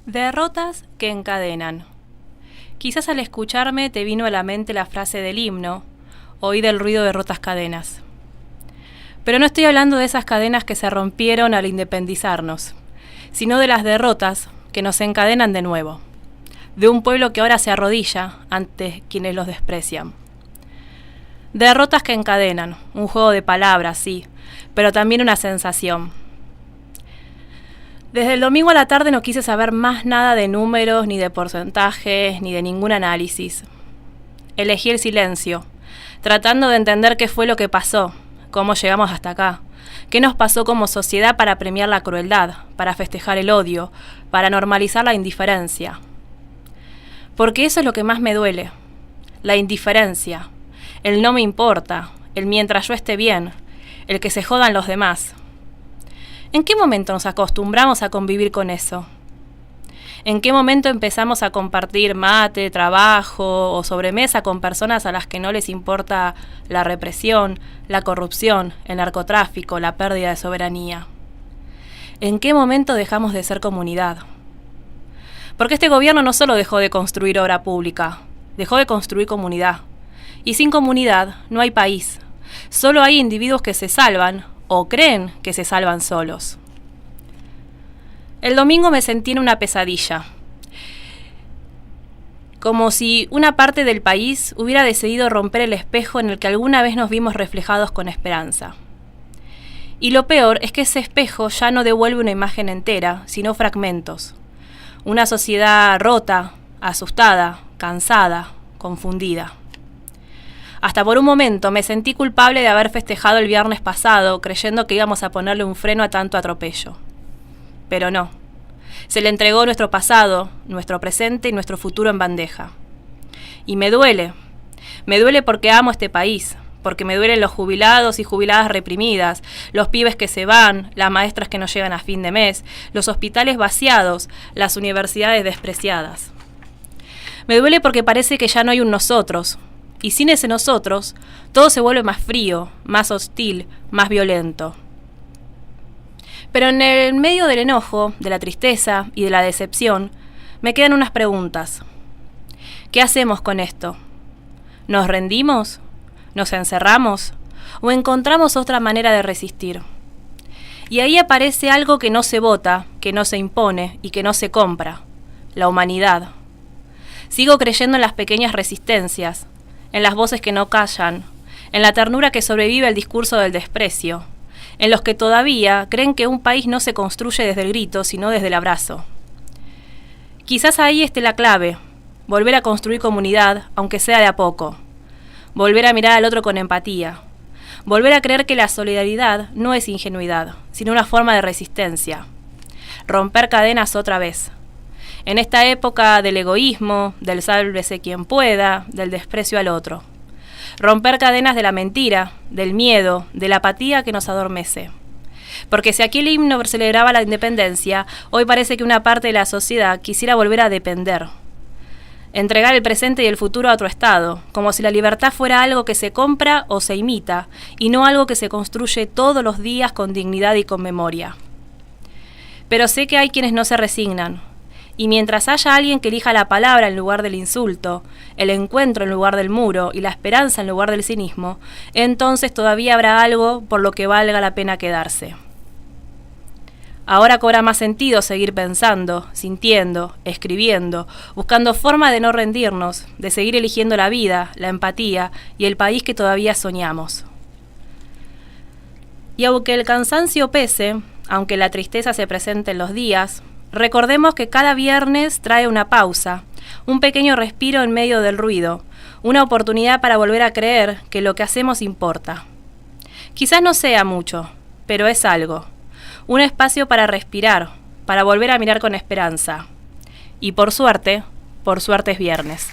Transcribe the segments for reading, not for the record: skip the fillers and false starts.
Derrotas que encadenan. Quizás al escucharme te vino a la mente la frase del himno, oí del ruido de rotas cadenas. Pero no estoy hablando de esas cadenas que se rompieron al independizarnos, sino de las derrotas que nos encadenan de nuevo, de un pueblo que ahora se arrodilla ante quienes los desprecian. Derrotas que encadenan, un juego de palabras, sí, pero también una sensación. Desde el domingo a la tarde no quise saber más nada de números, ni de porcentajes, ni de ningún análisis. Elegí el silencio, tratando de entender qué fue lo que pasó, cómo llegamos hasta acá, qué nos pasó como sociedad para premiar la crueldad, para festejar el odio, para normalizar la indiferencia. Porque eso es lo que más me duele, la indiferencia, el no me importa, el mientras yo esté bien, el que se jodan los demás. ¿En qué momento nos acostumbramos a convivir con eso? ¿En qué momento empezamos a compartir mate, trabajo o sobremesa con personas a las que no les importa la represión, la corrupción, el narcotráfico, la pérdida de soberanía? ¿En qué momento dejamos de ser comunidad? Porque este gobierno no solo dejó de construir obra pública, dejó de construir comunidad. Y sin comunidad no hay país. Solo hay individuos que se salvan o creen que se salvan solos. El domingo me sentí en una pesadilla, como si una parte del país hubiera decidido romper el espejo en el que alguna vez nos vimos reflejados con esperanza. Y lo peor es que ese espejo ya no devuelve una imagen entera, sino fragmentos. Una sociedad rota, asustada, cansada, confundida. Hasta por un momento me sentí culpable de haber festejado el viernes pasado, creyendo que íbamos a ponerle un freno a tanto atropello. Pero no. Se le entregó nuestro pasado, nuestro presente y nuestro futuro en bandeja. Y me duele. Me duele porque amo este país, porque me duelen los jubilados y jubiladas reprimidas, los pibes que se van, las maestras que no llegan a fin de mes, los hospitales vaciados, las universidades despreciadas. Me duele porque parece que ya no hay un nosotros, y sin ese nosotros, todo se vuelve más frío, más hostil, más violento. Pero en el medio del enojo, de la tristeza y de la decepción, me quedan unas preguntas. ¿Qué hacemos con esto? ¿Nos rendimos? ¿Nos encerramos? ¿O encontramos otra manera de resistir? Y ahí aparece algo que no se vota, que no se impone y que no se compra: la humanidad. Sigo creyendo en las pequeñas resistencias, en las voces que no callan, en la ternura que sobrevive al discurso del desprecio, en los que todavía creen que un país no se construye desde el grito, sino desde el abrazo. Quizás ahí esté la clave: volver a construir comunidad, aunque sea de a poco. Volver a mirar al otro con empatía. Volver a creer que la solidaridad no es ingenuidad, sino una forma de resistencia. Romper cadenas otra vez. En esta época del egoísmo, del sálvese quien pueda, del desprecio al otro. Romper cadenas de la mentira, del miedo, de la apatía que nos adormece. Porque si aquí el himno celebraba la independencia, hoy parece que una parte de la sociedad quisiera volver a depender. Entregar el presente y el futuro a otro estado, como si la libertad fuera algo que se compra o se imita, y no algo que se construye todos los días con dignidad y con memoria. Pero sé que hay quienes no se resignan. Y mientras haya alguien que elija la palabra en lugar del insulto, el encuentro en lugar del muro y la esperanza en lugar del cinismo, entonces todavía habrá algo por lo que valga la pena quedarse. Ahora cobra más sentido seguir pensando, sintiendo, escribiendo, buscando forma de no rendirnos, de seguir eligiendo la vida, la empatía y el país que todavía soñamos. Y aunque el cansancio pese, aunque la tristeza se presente en los días, recordemos que cada viernes trae una pausa, un pequeño respiro en medio del ruido, una oportunidad para volver a creer que lo que hacemos importa. Quizás no sea mucho, pero es algo. Un espacio para respirar, para volver a mirar con esperanza. Y por suerte es viernes.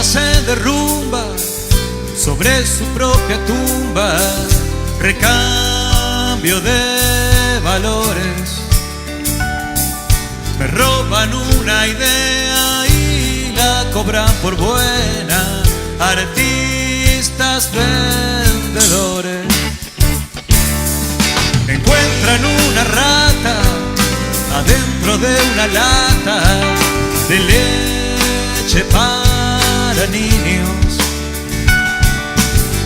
Se derrumba sobre su propia tumba, recambio de valores. Me roban una idea y la cobran por buena, artistas vendedores. Encuentran una rata adentro de una lata de leche para niños.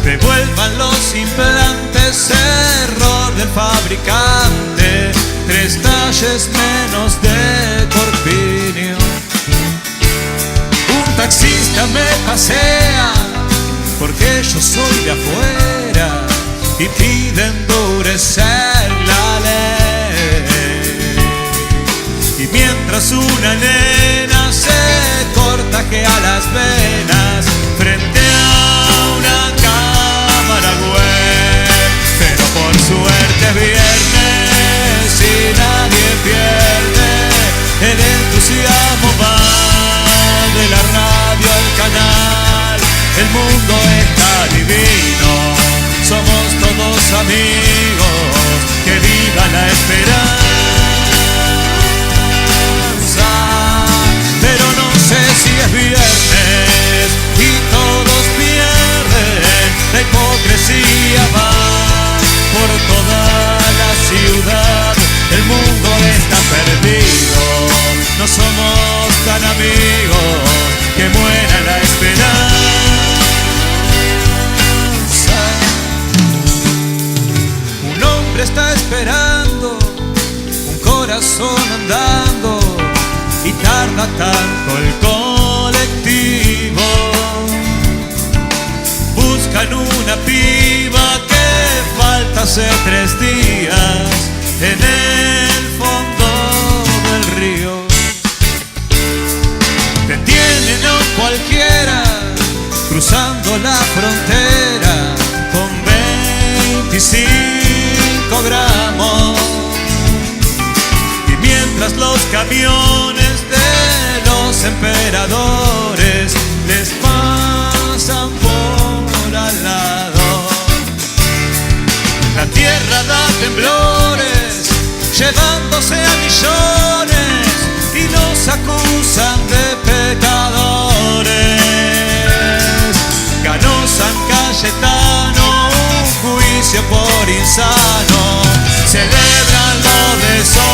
Devuelvan los implantes, error del fabricante, 3 talles menos de corpiño. Un taxista me pasea porque yo soy de afuera y pide endurecer la ley. Y mientras una nena se cortajea las venas frente a una cámara web, pero por suerte es viernes y nadie pierde el entusiasmo. Va de la radio al canal, el mundo está divino, somos todos amigos, que viva la esperanza. Pero no sé si es viernes y todos pierden, la hipocresía va por toda la ciudad, el mundo está perdido, no somos tan amigos, que muera la esperanza. Un hombre está esperando, un corazón andando, y tarda tanto el colectivo. Buscan una piba que falta hace 3 días en el fondo del río. Detienen a un cualquiera cruzando la frontera con 25 gramos. Y mientras los camiones de los emperadores les pasan por al lado, la tierra da temblores llevándose a millones y nos acusan de pecadores. Ganó San Cayetano un juicio por insano, celebran lo desocupados,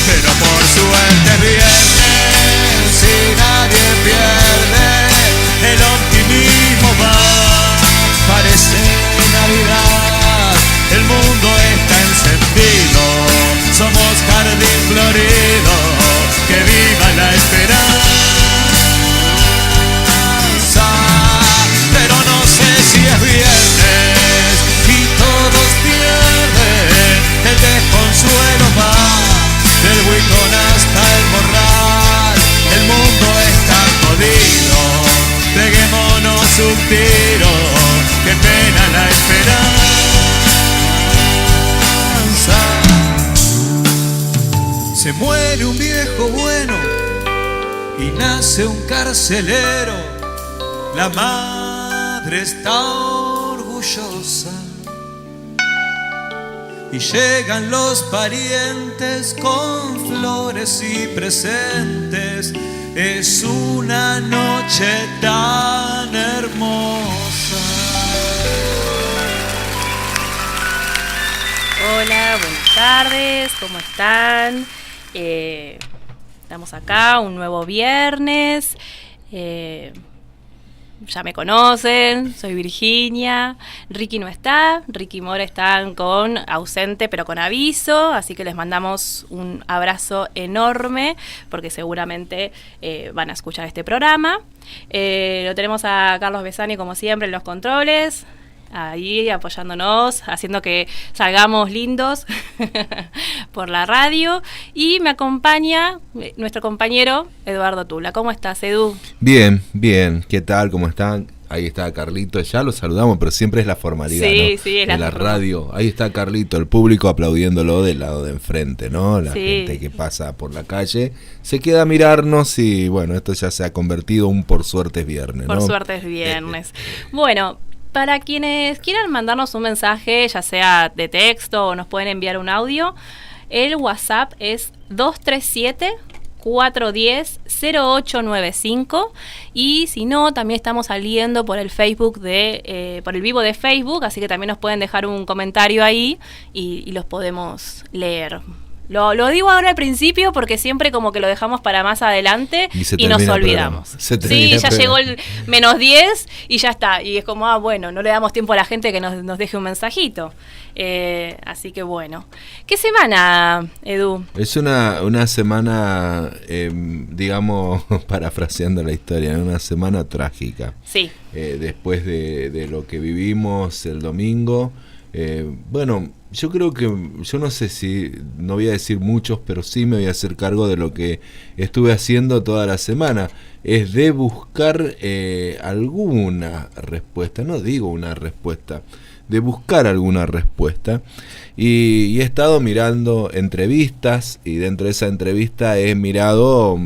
pero por suerte viernes y nadie pierde, el optimismo va, parece Navidad, el mundo está encendido, somos jardín florido, que viva la esperanza. Pero no sé si es viernes y todos pierden, el desconsuelo va del Buitón hasta el Morral, el mundo está jodido, peguémonos un tiro, que pena la esperanza. Se muere un viejo bueno y nace un carcelero, la madre está orgullosa y llegan los parientes con flores y presentes. Es una noche tan hermosa. Hola, buenas tardes, ¿cómo están? Estamos acá, un nuevo viernes. Ya me conocen, soy Virginia. Ricky no está, Ricky y Mora están ausente pero con aviso, así que les mandamos un abrazo enorme porque seguramente van a escuchar este programa. Lo tenemos a Carlos Besani como siempre en los controles, ahí apoyándonos, haciendo que salgamos lindos por la radio. Y me acompaña nuestro compañero Eduardo Tula. ¿Cómo estás, Edu? Bien, bien. ¿Qué tal? ¿Cómo están? Ahí está Carlito, ya lo saludamos, pero siempre es la formalidad, sí, ¿no? Sí, es en la radio. Ahí está Carlito, el público aplaudiéndolo del lado de enfrente, ¿no? La gente que pasa por la calle se queda a mirarnos y bueno, esto ya se ha convertido un por suerte es viernes, ¿no? Por suerte es viernes. Bueno, para quienes quieran mandarnos un mensaje, ya sea de texto o nos pueden enviar un audio, el WhatsApp es 237-410-0895 y si no, también estamos saliendo por el Facebook por el vivo de Facebook, así que también nos pueden dejar un comentario ahí y los podemos leer. Lo digo ahora al principio porque siempre como que lo dejamos para más adelante y nos olvidamos. Sí, ya llegó el -10 y ya está. Y es como, bueno, no le damos tiempo a la gente que nos deje un mensajito. Así que bueno. ¿Qué semana, Edu? Es una semana, digamos, parafraseando la historia, una semana trágica. Sí. Después de lo que vivimos el domingo, bueno, yo creo que, yo no sé si, no voy a decir muchos, pero sí me voy a hacer cargo de lo que estuve haciendo toda la semana, es de buscar alguna respuesta, no digo una respuesta, de buscar alguna respuesta, y he estado mirando entrevistas, y dentro de esa entrevista he mirado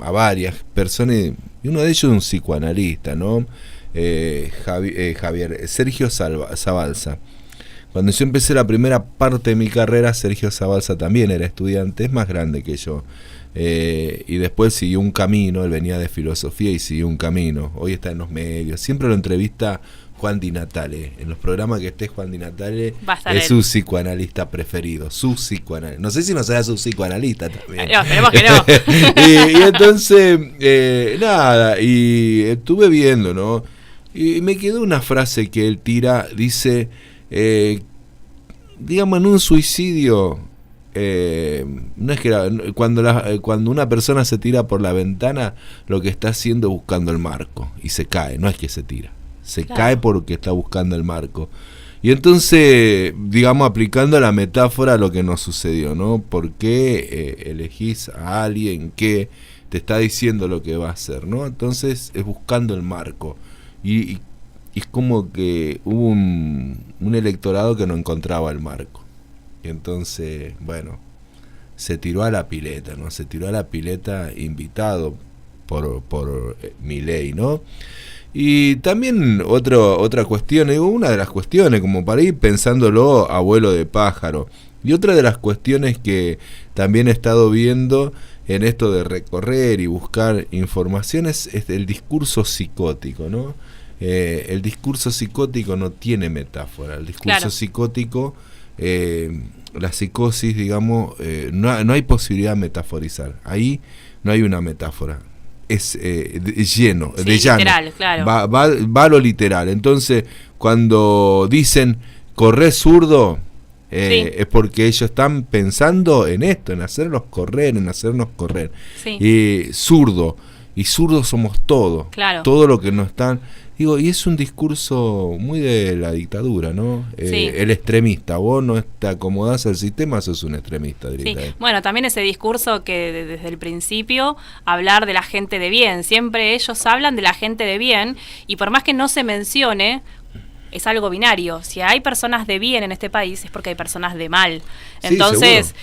a varias personas, y uno de ellos es un psicoanalista, ¿no? Sergio Zabalza. Cuando yo empecé la primera parte de mi carrera, Sergio Zabalza también era estudiante, es más grande que yo. Y después siguió un camino, él venía de filosofía y siguió un camino. Hoy está en los medios. Siempre lo entrevista Juan Di Natale. En los programas que esté Juan Di Natale es su psicoanalista preferido. Su psicoanalista. No sé si no será su psicoanalista también. No, esperemos que no. y entonces, nada, y estuve viendo, ¿no? Y me quedó una frase que él tira, dice... digamos, en un suicidio, no es que cuando una persona se tira por la ventana, lo que está haciendo es buscando el marco y se cae, no es que se tira, se cae porque está buscando el marco. Y entonces, digamos, aplicando la metáfora a lo que nos sucedió, ¿no? ¿Por qué elegís a alguien que te está diciendo lo que va a hacer, ¿no? Entonces es buscando el marco y es como que hubo un electorado que no encontraba el marco. Y entonces, bueno, se tiró a la pileta, ¿no? Se tiró a la pileta invitado por Milei, ¿no? Y también otra cuestión, una de las cuestiones, como para ir pensándolo a vuelo de pájaro. Y otra de las cuestiones que también he estado viendo en esto de recorrer y buscar informaciones es el discurso psicótico, ¿no? El discurso psicótico no tiene metáfora. El discurso psicótico, la psicosis, digamos, no hay posibilidad de metaforizar. Ahí no hay una metáfora. Es lleno, de llano. Literal, claro. Va a lo literal. Entonces, cuando dicen correr zurdo, es porque ellos están pensando en esto, en hacernos correr. Sí. Y zurdos somos todos. Claro. Todo lo que nos están... Digo, y es un discurso muy de la dictadura, ¿no? El extremista, vos no te acomodás al sistema, sos un extremista. Sí. Bueno, también ese discurso que desde el principio, hablar de la gente de bien, siempre ellos hablan de la gente de bien, y por más que no se mencione, es algo binario. Si hay personas de bien en este país, es porque hay personas de mal. Entonces,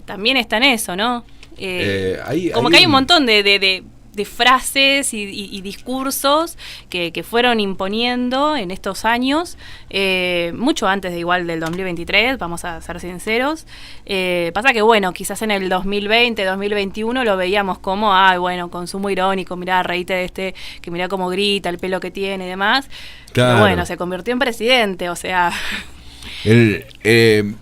también está en eso, ¿no? Que hay un montón de frases y discursos que fueron imponiendo en estos años, mucho antes del 2023, vamos a ser sinceros. Pasa que, bueno, quizás en el 2020, 2021 lo veíamos como, consumo irónico, mirá, reíte de que mirá cómo grita, el pelo que tiene y demás. Claro. Pero bueno, se convirtió en presidente, o sea...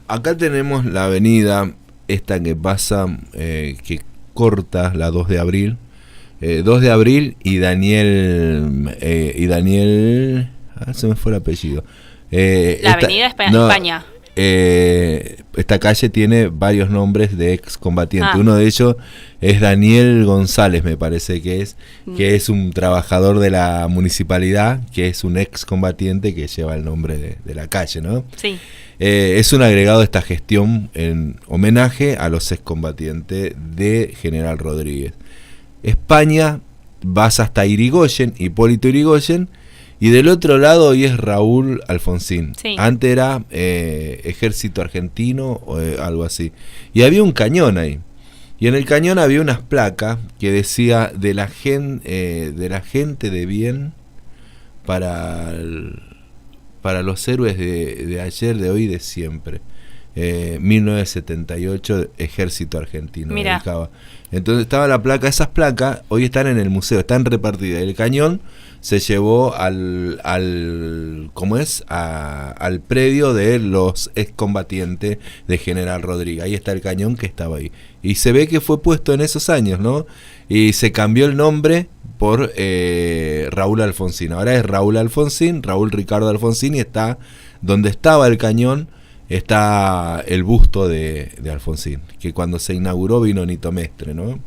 acá tenemos la avenida esta que pasa, que corta la 2 de abril, 2 de abril y Daniel, se me fue el apellido. Avenida España. Esta calle tiene varios nombres de excombatientes. Uno de ellos es Daniel González, me parece que es un trabajador de la municipalidad, que es un excombatiente que lleva el nombre de la calle, ¿no? Sí. Es un agregado de esta gestión en homenaje a los excombatientes de General Rodríguez. España vas hasta Irigoyen, Hipólito Irigoyen, y del otro lado hoy es Raúl Alfonsín. Sí. Antes era Ejército Argentino o algo así. Y había un cañón ahí. Y en el cañón había unas placas que decía de la gente de bien para los héroes de ayer, de hoy y de siempre. 1978, Ejército Argentino. Dedicaba. Entonces estaba la placa, esas placas hoy están en el museo, están repartidas. El cañón se llevó al predio de los excombatientes de General Rodríguez. Ahí está el cañón que estaba ahí. Y se ve que fue puesto en esos años, ¿no? Y se cambió el nombre por Raúl Alfonsín. Ahora es Raúl Alfonsín, Raúl Ricardo Alfonsín, y está donde estaba el cañón. Está el busto de Alfonsín, que cuando se inauguró vino Nito Mestre, ¿no?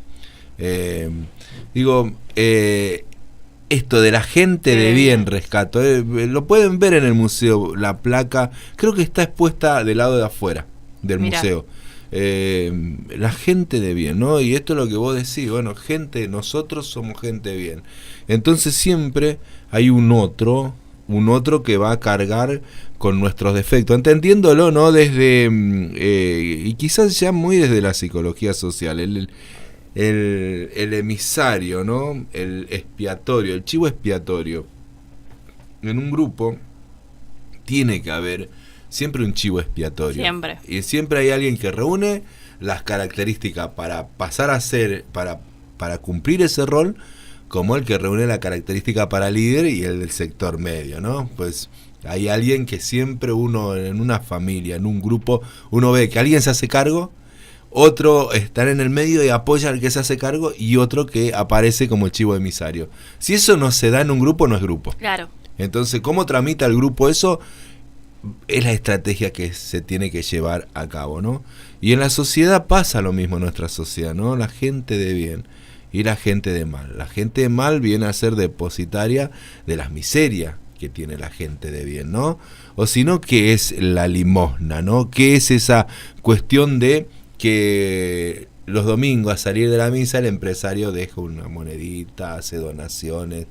Esto de la gente de bien rescato, lo pueden ver en el museo, la placa, creo que está expuesta del lado de afuera del museo. La gente de bien, ¿no? Y esto es lo que vos decís, bueno, nosotros somos gente de bien. Entonces siempre hay un otro que va a cargar con nuestros defectos, entendiéndolo, ¿no? Desde y quizás ya muy desde la psicología social, el emisario, ¿no? El expiatorio, el chivo expiatorio. En un grupo tiene que haber siempre un chivo expiatorio. Siempre. Y siempre hay alguien que reúne las características para pasar a ser, para cumplir ese rol, como el que reúne la característica para líder y el del sector medio, ¿no? Pues hay alguien que siempre uno, en una familia, en un grupo, uno ve que alguien se hace cargo, otro está en el medio y apoya al que se hace cargo, y otro que aparece como el chivo emisario. Si eso no se da en un grupo, no es grupo. Claro. Entonces, ¿cómo tramita el grupo eso? Es la estrategia que se tiene que llevar a cabo, ¿no? Y en la sociedad pasa lo mismo en nuestra sociedad, ¿no? La gente de bien y la gente de mal. La gente de mal viene a ser depositaria de las miserias que tiene la gente de bien, ¿no? O si no, ¿qué es la limosna, no? ¿Qué es esa cuestión de que los domingos a salir de la misa el empresario deja una monedita, hace donaciones,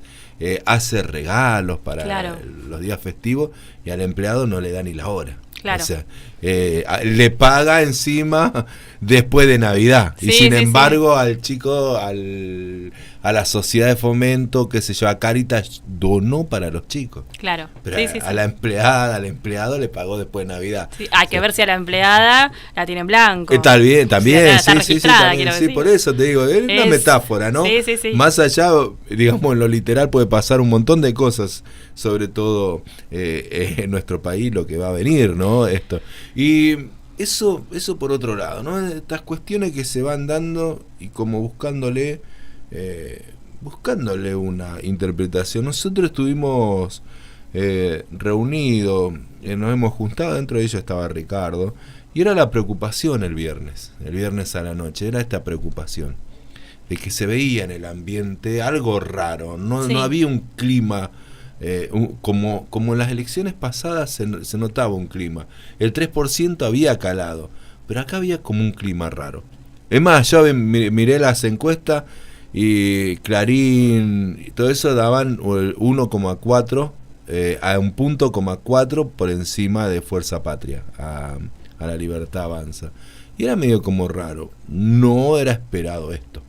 hace regalos para los días festivos, y al empleado no le da ni la hora? Claro. O sea, le paga encima después de Navidad. Sí, y sin embargo, sí. al chico, a la sociedad de fomento, qué sé yo, a Cáritas donó para los chicos. Claro. Pero Sí, a la empleada, al empleado le pagó después de Navidad. Sí, hay que ver si a la empleada la tiene en blanco. También, Está sí, registrada, también, quiero sí, decir. por eso te digo, es una metáfora, ¿no? Sí, sí, sí. Más allá, digamos, en lo literal puede pasar un montón de cosas, sobre todo en nuestro país, lo que va a venir, ¿no? Esto. Y eso por otro lado, ¿no? Estas cuestiones que se van dando y como buscándole una interpretación. Nosotros estuvimos reunidos, nos hemos juntado, dentro de ellos estaba Ricardo, y era la preocupación el viernes a la noche, era esta preocupación de que se veía en el ambiente algo raro, no había un clima. Como en las elecciones pasadas se notaba un clima, el 3% había calado, pero acá había como un clima raro. Es más, yo miré las encuestas y Clarín y todo eso daban 1,4 a un punto, 4 por encima de Fuerza Patria, a La Libertad Avanza, y era medio como raro, no era esperado esto.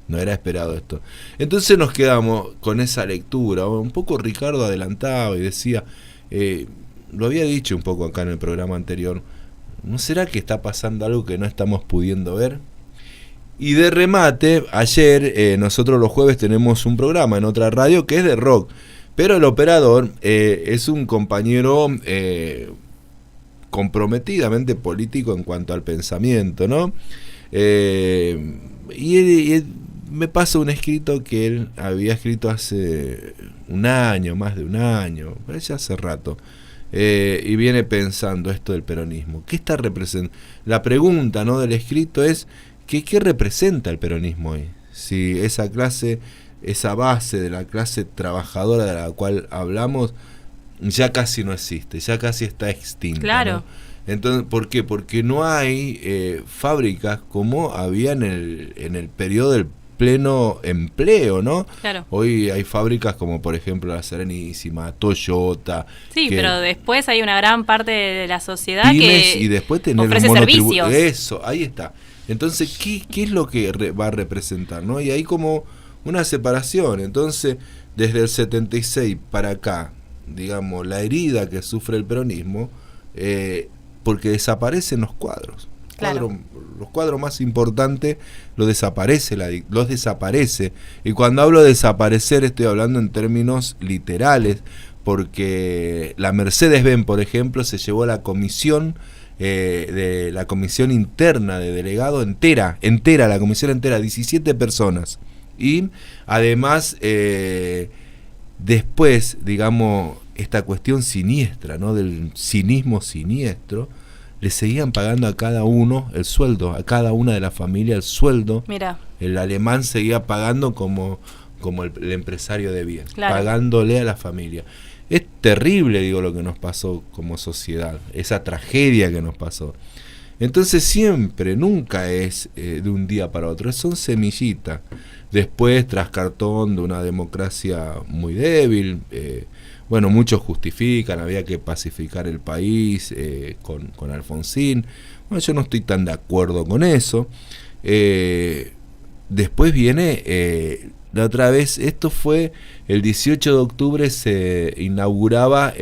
No era esperado esto. Entonces nos quedamos con esa lectura. Un poco Ricardo adelantaba y decía, lo había dicho un poco acá en el programa anterior, ¿no será que está pasando algo que no estamos pudiendo ver? Y de remate, ayer, nosotros los jueves tenemos un programa en otra radio que es de rock, pero el operador es un compañero comprometidamente político en cuanto al pensamiento, ¿no? Y me pasa un escrito que él había escrito hace un año, más de un año, pero ya hace rato, y viene pensando esto del peronismo. ¿Qué está representando? La pregunta, ¿no?, del escrito es ¿qué representa el peronismo hoy? Si esa clase, esa base de la clase trabajadora de la cual hablamos ya casi no existe, ya casi está extinta. Claro. ¿no? Entonces, ¿por qué? Porque no hay fábricas como había en el periodo del pleno empleo, ¿no? Claro. Hoy hay fábricas como por ejemplo la Serenísima, Toyota. Sí, pero después hay una gran parte de la sociedad pymes, que y después tener ofrece servicios. Eso, ahí está. Entonces, ¿qué es lo que va a representar, no? Y hay como una separación. Entonces, desde el 76 para acá, digamos, la herida que sufre el peronismo, porque desaparecen los cuadros. Claro. Los cuadros más importantes los desaparece. Y cuando hablo de desaparecer estoy hablando en términos literales, porque la Mercedes-Benz, por ejemplo, se llevó a la comisión de la comisión interna de delegado entera, la comisión entera, 17 personas. Y además, después, digamos, esta cuestión siniestra, ¿no? Del cinismo siniestro, le seguían pagando a cada uno el sueldo, a cada una de la familia el sueldo. Mira. El alemán seguía pagando como el empresario de bien, claro, pagándole a la familia. Es terrible, digo, lo que nos pasó como sociedad, esa tragedia que nos pasó. Entonces siempre, nunca es de un día para otro, son semillitas. Después, tras cartón de una democracia muy débil, bueno, muchos justifican, había que pacificar el país con Alfonsín. Bueno, yo no estoy tan de acuerdo con eso. Después viene, la otra vez, esto fue el 18 de octubre, se inauguraba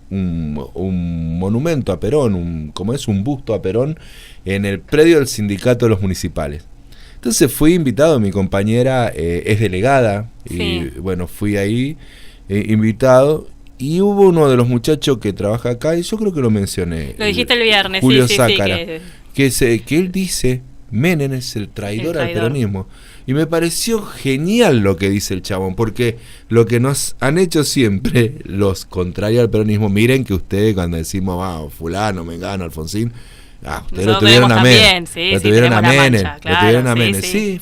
un monumento a Perón, un busto a Perón en el predio del Sindicato de los Municipales. Entonces fui invitado, mi compañera es delegada, sí, y bueno, fui ahí invitado, y hubo uno de los muchachos que trabaja acá, y yo creo que lo mencioné. Lo dijiste el viernes, Julio sí, Sácara, sí, que él dice, Menem es el traidor al peronismo. Y me pareció genial lo que dice el chabón, porque lo que nos han hecho siempre los contrarios al peronismo, miren que ustedes cuando decimos, fulano, Mengano, Alfonsín, ustedes lo tuvieron a Menem, lo tuvieron a Menem, lo tuvieron a Menem. Sí,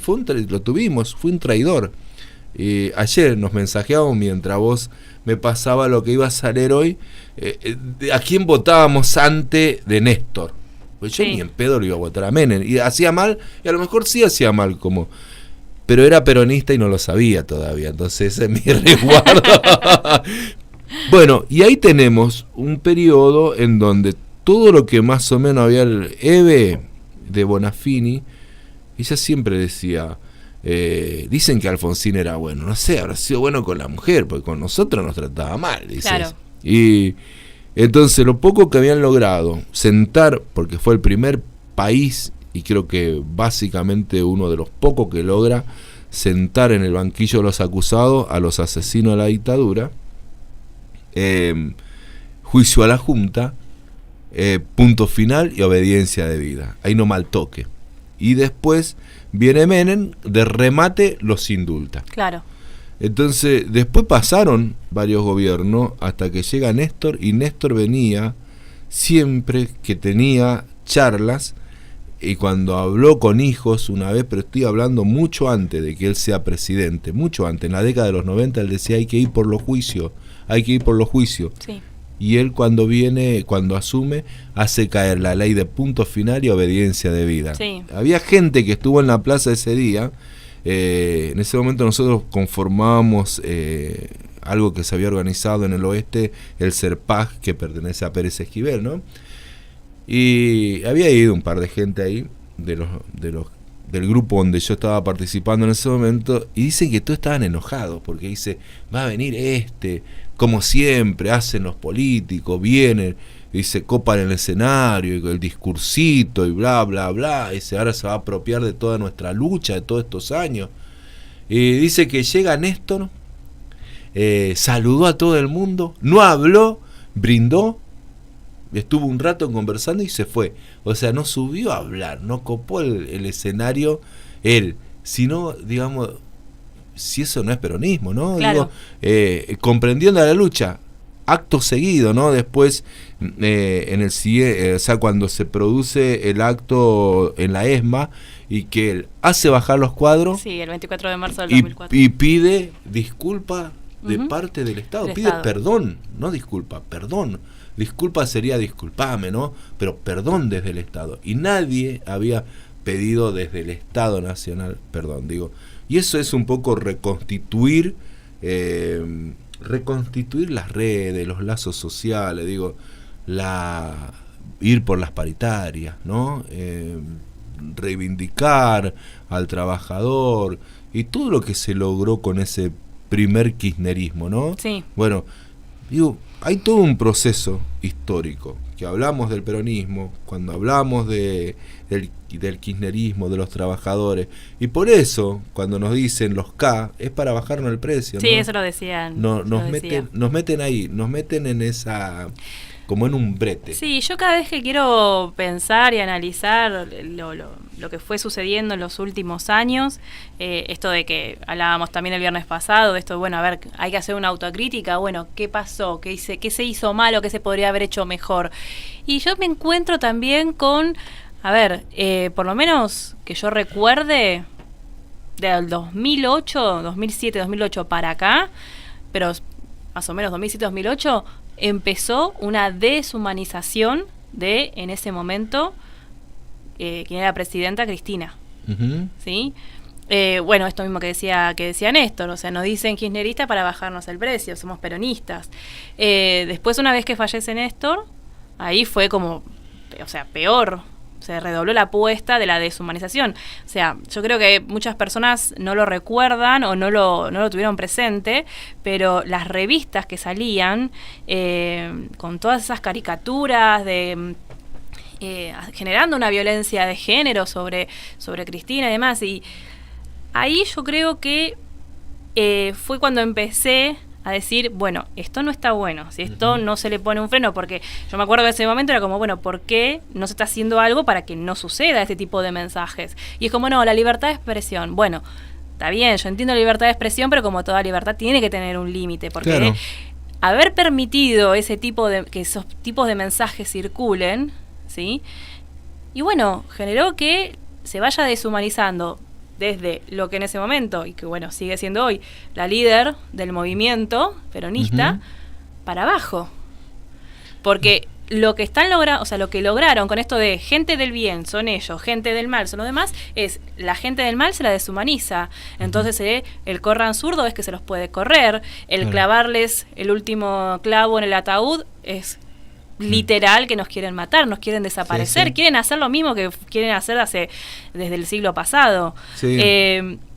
lo tuvimos, fue un traidor. Y ayer nos mensajeábamos mientras vos me pasaba lo que ibas a leer hoy, a quién votábamos antes de Néstor. Pues yo ni en pedo lo iba a votar a Menem, y hacía mal, y a lo mejor sí hacía mal, pero era peronista y no lo sabía todavía, entonces ese es mi resguardo. Bueno, y ahí tenemos un periodo en donde todo lo que más o menos había, el Eve de Bonafini, ella siempre decía, dicen que Alfonsín era bueno, no sé, habrá sido bueno con la mujer, porque con nosotros nos trataba mal, dice. Claro. Y entonces lo poco que habían logrado sentar, porque fue el primer país, y creo que básicamente uno de los pocos que logra sentar en el banquillo de los acusados a los asesinos de la dictadura, juicio a la Junta, punto final y obediencia debida. Ahí no mal toque. Y después viene Menem, de remate los indulta. Claro. Entonces, después pasaron varios gobiernos hasta que llega Néstor, y Néstor venía siempre que tenía charlas, y cuando habló con Hijos una vez, pero estoy hablando mucho antes de que él sea presidente, mucho antes, en la década de los 90, él decía hay que ir por los juicios, Sí. Y él cuando asume, hace caer la ley de punto final y obediencia debida. Sí. Había gente que estuvo en la plaza ese día. En ese momento nosotros conformábamos algo que se había organizado en el oeste, el CERPAG, que pertenece a Pérez Esquivel, ¿no? Y había ido un par de gente ahí del grupo donde yo estaba participando en ese momento, y dicen que todos estaban enojados porque dice, va a venir como siempre hacen los políticos, vienen y se copan el escenario y el discursito y bla bla bla, y ahora se va a apropiar de toda nuestra lucha de todos estos años. Y dice que llega Néstor, saludó a todo el mundo, no habló, brindó, estuvo un rato conversando y se fue. O sea, no subió a hablar, no copó el escenario él, sino, digamos, si eso no es peronismo, ¿no? Claro. Digo, comprendiendo la lucha, acto seguido, ¿no? Después, o sea, cuando se produce el acto en la ESMA y que él hace bajar los cuadros. Sí, el 24 de marzo del 2004. Y pide disculpa de parte del Estado, pide perdón, no disculpa, perdón. Disculpa sería disculpame, ¿no? Pero perdón desde el Estado. Y nadie había pedido desde el Estado Nacional, y eso es un poco reconstituir las redes, los lazos sociales, ir por las paritarias, ¿no? Reivindicar al trabajador y todo lo que se logró con ese primer kirchnerismo, ¿no? Sí. Bueno, hay todo un proceso histórico, que hablamos del peronismo, cuando hablamos del kirchnerismo, de los trabajadores, y por eso, cuando nos dicen los K, es para bajarnos el precio, sí, ¿no? eso lo decían. Nos meten ahí, nos meten en esa, como en un brete. Sí, yo cada vez que quiero pensar y analizar lo que fue sucediendo en los últimos años, esto de que hablábamos también el viernes pasado, esto, bueno, a ver, hay que hacer una autocrítica, bueno, ¿qué pasó? ¿Qué se hizo mal o qué se podría haber hecho mejor? Y yo me encuentro también con, a ver, por lo menos que yo recuerde, del 2008, 2007, 2008 para acá, pero más o menos 2007, 2008, empezó una deshumanización de, en ese momento, quien era presidenta, Cristina. Uh-huh. ¿Sí? Bueno, esto mismo que decía Néstor, o sea, nos dicen kirchneristas para bajarnos el precio, somos peronistas. Después, una vez que fallece Néstor, ahí fue como, o sea, peor, se redobló la apuesta de la deshumanización. O sea, yo creo que muchas personas no lo recuerdan o no lo tuvieron presente, pero las revistas que salían con todas esas caricaturas de generando una violencia de género sobre Cristina y demás, y ahí yo creo que fue cuando empecé a decir, bueno, esto no está bueno, si esto no se le pone un freno, porque yo me acuerdo que en ese momento era como, bueno, ¿por qué no se está haciendo algo para que no suceda este tipo de mensajes? Y es como, no, la libertad de expresión, bueno, está bien, yo entiendo la libertad de expresión, pero como toda libertad tiene que tener un límite, porque claro, haber permitido que esos tipos de mensajes circulen, ¿sí? Y bueno, generó que se vaya deshumanizando desde lo que en ese momento, y que bueno, sigue siendo hoy, la líder del movimiento peronista, para abajo. Porque lo que están logrando, o sea, lo que lograron con esto de gente del bien son ellos, gente del mal son los demás, es la gente del mal se la deshumaniza. Entonces el corran zurdo es que se los puede correr, el clavarles el último clavo en el ataúd es literal que nos quieren matar, nos quieren desaparecer, quieren hacer lo mismo que quieren hacer desde el siglo pasado. Sí.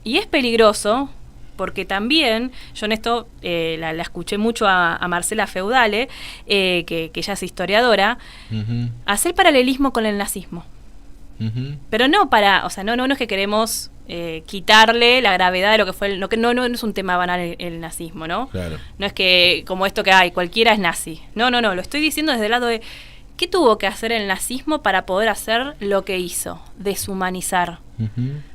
Y es peligroso porque también, yo en esto la escuché mucho a Marcela Feudale, que ella es historiadora, hacer paralelismo con el nazismo. Pero no no es que queremos quitarle la gravedad de lo que fue no es un tema banal el nazismo, ¿no? Claro. No es que como esto que hay, cualquiera es nazi. No, lo estoy diciendo desde el lado de ¿qué tuvo que hacer el nazismo para poder hacer lo que hizo? Deshumanizar.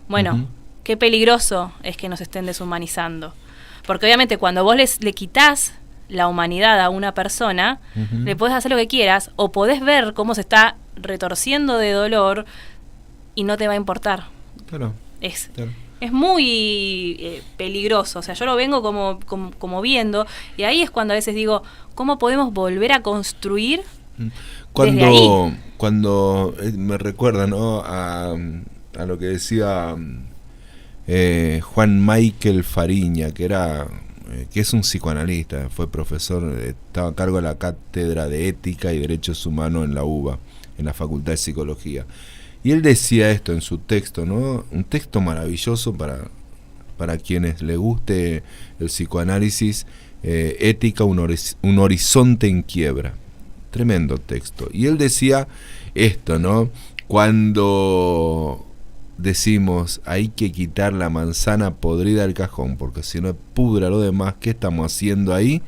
Bueno, qué peligroso es que nos estén deshumanizando. Porque obviamente cuando vos le quitás la humanidad a una persona, le podés hacer lo que quieras, o podés ver cómo se está retorciendo de dolor y no te va a importar. Claro. Es muy peligroso, o sea, yo lo vengo como viendo, y ahí es cuando a veces digo, ¿cómo podemos volver a construir desde ahí? Cuando me recuerda, ¿no?, a lo que decía Juan Michael Fariña, que es un psicoanalista, fue profesor, estaba a cargo de la cátedra de Ética y Derechos Humanos en la UBA, en la Facultad de Psicología. Y él decía esto en su texto, ¿no? Un texto maravilloso para quienes le guste el psicoanálisis, Ética, un horizonte en quiebra. Tremendo texto. Y él decía esto, ¿no? Cuando decimos hay que quitar la manzana podrida del cajón, porque si no pudra lo demás, ¿qué estamos haciendo ahí?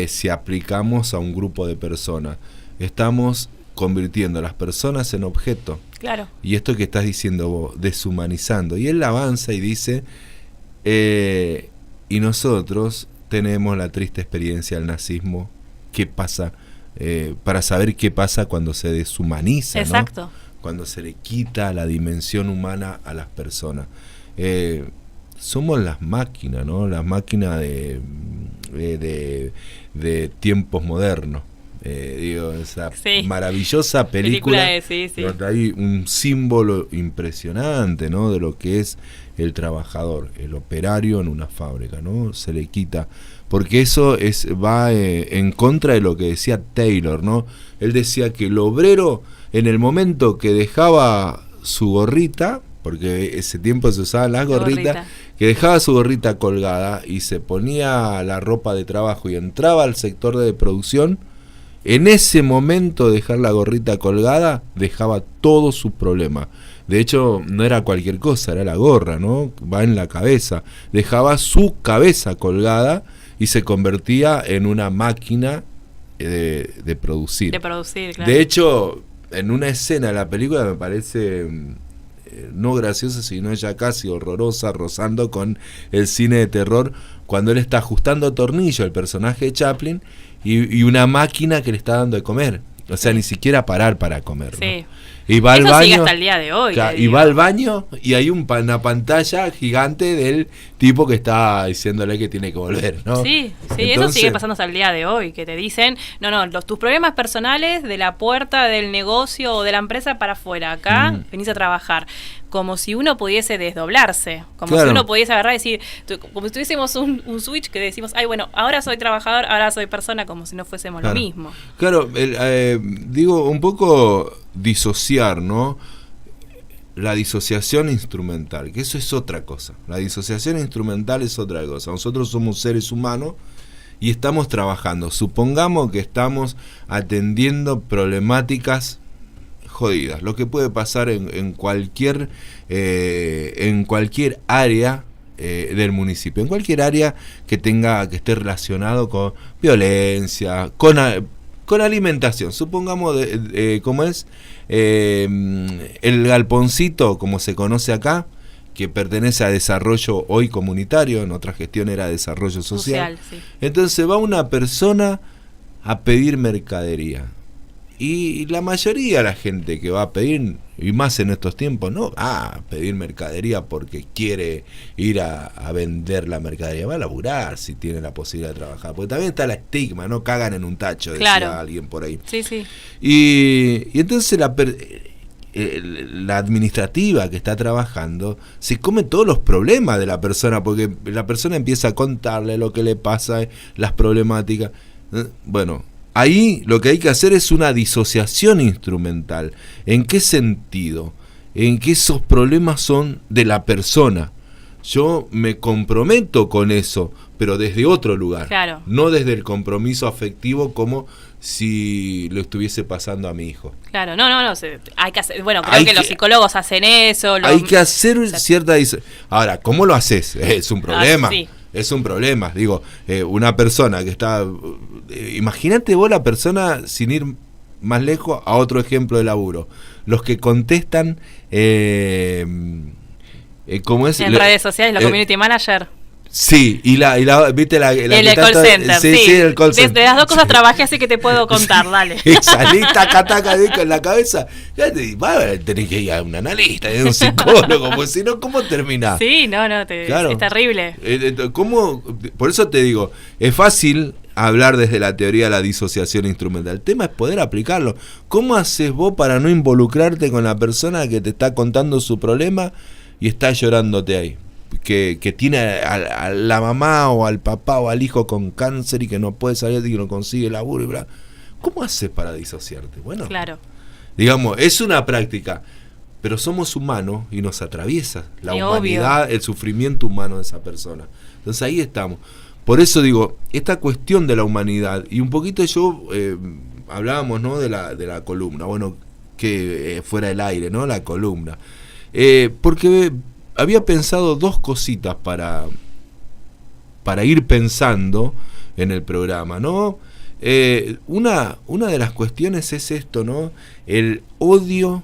Si aplicamos a un grupo de personas, estamos convirtiendo a las personas en objeto. Claro. Y esto que estás diciendo vos, deshumanizando. Y él avanza y dice, y nosotros tenemos la triste experiencia del nazismo, ¿qué pasa? Para saber qué pasa cuando se deshumaniza, exacto, ¿no? Cuando se le quita la dimensión humana a las personas. Somos las máquinas, ¿no? Las máquinas de tiempos modernos. Esa maravillosa película donde hay un símbolo impresionante, ¿no? De lo que es el trabajador, el operario en una fábrica, ¿no? Se le quita, porque eso va en contra de lo que decía Taylor, ¿no? Él decía que el obrero, en el momento que dejaba su gorrita, porque ese tiempo se usaban las gorritas, que dejaba su gorrita colgada y se ponía la ropa de trabajo y entraba al sector de producción, en ese momento dejar la gorrita colgada dejaba todos sus problemas. De hecho, no era cualquier cosa, era la gorra, ¿no? Va en la cabeza. Dejaba su cabeza colgada y se convertía en una máquina de producir. De producir, claro. De hecho, en una escena de la película me parece no graciosa, sino ya casi horrorosa, rozando con el cine de terror, cuando él está ajustando tornillo, el personaje de Chaplin, y una máquina que le está dando de comer. O sea, ni siquiera parar para comer, sí. ¿no? Y va al baño, sigue hasta el día de hoy. Y va al baño y hay una pantalla gigante del tipo que está diciéndole que tiene que volver, ¿no? Sí, eso sigue pasando hasta el día de hoy, que te dicen, tus problemas personales de la puerta del negocio o de la empresa para afuera, acá venís a trabajar. Como si uno pudiese desdoblarse, como si uno pudiese agarrar y decir, como si tuviésemos un switch que decimos, ay, bueno, ahora soy trabajador, ahora soy persona, como si no fuésemos lo mismo. Claro, digo, un poco disociar, ¿no? La disociación instrumental, que eso es otra cosa. La disociación instrumental es otra cosa. Nosotros somos seres humanos y estamos trabajando. Supongamos que estamos atendiendo problemáticas jodidas, lo que puede pasar en cualquier área del municipio, en cualquier área que esté relacionado con violencia, con alimentación. Supongamos cómo es el galponcito, como se conoce acá, que pertenece a desarrollo hoy comunitario, en otra gestión era desarrollo social. Sí. Entonces va una persona a pedir mercadería. Y la mayoría de la gente que va a pedir, y más en estos tiempos, no va a pedir mercadería porque quiere ir a vender la mercadería, va a laburar si tiene la posibilidad de trabajar. Porque también está el estigma, no cagan en un tacho, decía alguien por ahí. Sí, sí. Y entonces la administrativa que está trabajando se come todos los problemas de la persona, porque la persona empieza a contarle lo que le pasa, las problemáticas. Bueno, ahí lo que hay que hacer es una disociación instrumental. ¿En qué sentido? En que esos problemas son de la persona. Yo me comprometo con eso, pero desde otro lugar. Claro. No desde el compromiso afectivo como si lo estuviese pasando a mi hijo. Claro, no, hay que hacer, creo que los psicólogos hacen eso. Hay que hacer cierta... Ahora, ¿cómo lo haces? Es un problema. Sí. Es un problema, digo, una persona que está... imagínate vos la persona, sin ir más lejos, a otro ejemplo de laburo. Los que contestan... ¿cómo es? En redes sociales, los community manager. Sí, y la viste la el call center, sí, el call center. De las dos cosas trabajé, así que te puedo contar, dale. Y salí taca en la cabeza, tenés que ir a un analista, a un psicólogo, porque si no, ¿cómo terminás? Sí, claro. Es terrible. Por eso te digo, es fácil hablar desde la teoría de la disociación instrumental. El tema es poder aplicarlo. ¿Cómo haces vos para no involucrarte con la persona que te está contando su problema y está llorándote ahí? Que tiene a la mamá o al papá o al hijo con cáncer y que no puede salir y que no consigue laburo y bla. ¿Cómo haces para disociarte? Bueno, claro. Digamos, es una práctica, pero somos humanos y nos atraviesa la humanidad, obvio, el sufrimiento humano de esa persona. Entonces ahí estamos. Por eso digo, esta cuestión de la humanidad, y un poquito yo hablábamos, ¿no?, de la columna, bueno, que fuera del aire, ¿no?, la columna. Porque había pensado dos cositas para ir pensando en el programa, ¿no? Una de las cuestiones es esto, ¿no? El odio,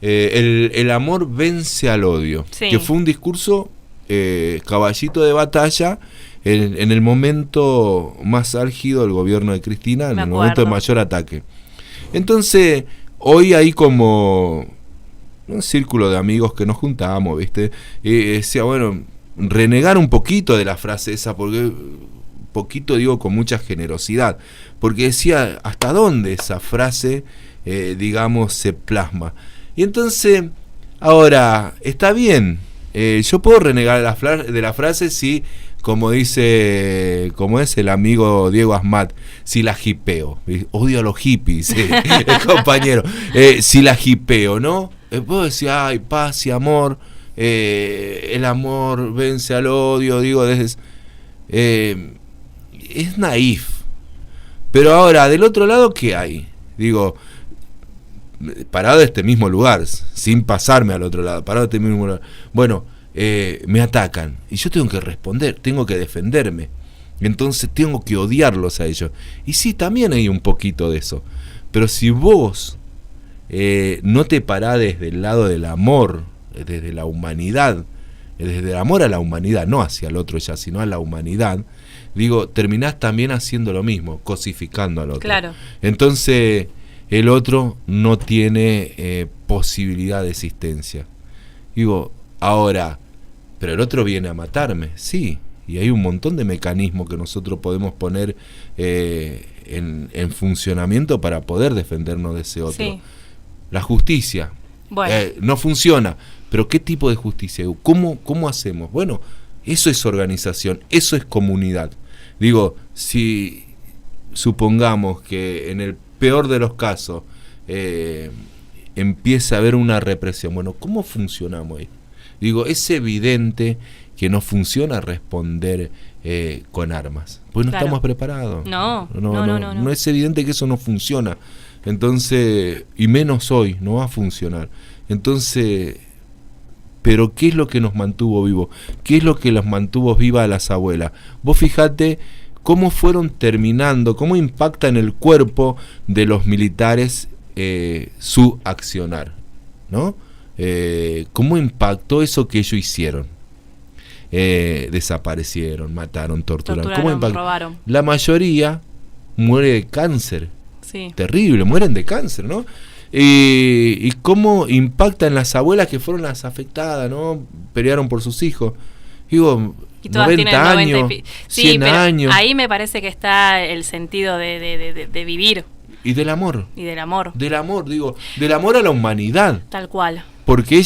el amor vence al odio, sí, que fue un discurso caballito de batalla en el momento más álgido del gobierno de Cristina, en el momento de mayor ataque. Entonces, hoy hay como un círculo de amigos que nos juntábamos, ¿viste? Decía, bueno, renegar un poquito de la frase esa, porque poquito, digo, con mucha generosidad, porque decía, ¿hasta dónde esa frase, digamos, se plasma? Y entonces, ahora, está bien, yo puedo renegar de la frase si, como dice, como es el amigo Diego Asmat, si la hipeo, odio a los hippies, el compañero, si la hipeo, ¿no? Puedo decir, ay, paz y amor, el amor vence al odio, digo, es naif. Pero ahora, del otro lado, ¿qué hay? Digo, parado de este mismo lugar, sin pasarme al otro lado, parado de este mismo lugar. Bueno, me atacan y yo tengo que responder, tengo que defenderme. Entonces tengo que odiarlos a ellos. Y sí, también hay un poquito de eso. Pero si vos no te parás desde el lado del amor, desde la humanidad, desde el amor a la humanidad, no hacia el otro ya, sino a la humanidad, digo, terminás también haciendo lo mismo, cosificando al otro. Claro. Entonces el otro no tiene posibilidad de existencia. Digo, ahora, pero el otro viene a matarme, sí, y hay un montón de mecanismos que nosotros podemos poner en funcionamiento para poder defendernos de ese otro. Sí. La justicia, Bueno. no funciona, pero ¿qué tipo de justicia? ¿Cómo hacemos? Bueno, eso es organización, eso es comunidad. Digo, si supongamos que en el peor de los casos empieza a haber una represión, bueno, ¿cómo funcionamos ahí? Digo, es evidente que no funciona responder con armas, pues no estamos preparados. No es evidente que eso no funciona. Entonces, y menos hoy, no va a funcionar. Entonces, pero ¿qué es lo que nos mantuvo vivos? ¿Qué es lo que los mantuvo vivas a las abuelas? Vos fijate cómo fueron terminando, cómo impacta en el cuerpo de los militares su accionar, ¿no? Cómo impactó eso que ellos hicieron. Desaparecieron, mataron, torturaron. ¿Cómo impactó? Robaron. La mayoría muere de cáncer. Sí. Terrible, mueren de cáncer, ¿no? Y cómo impactan las abuelas que fueron las afectadas, ¿no? Pelearon por sus hijos. Digo, y todas 90 años, 100 años. Ahí me parece que está el sentido de vivir. Y del amor. Y del amor. Del amor, digo, del amor a la humanidad. Tal cual. Porque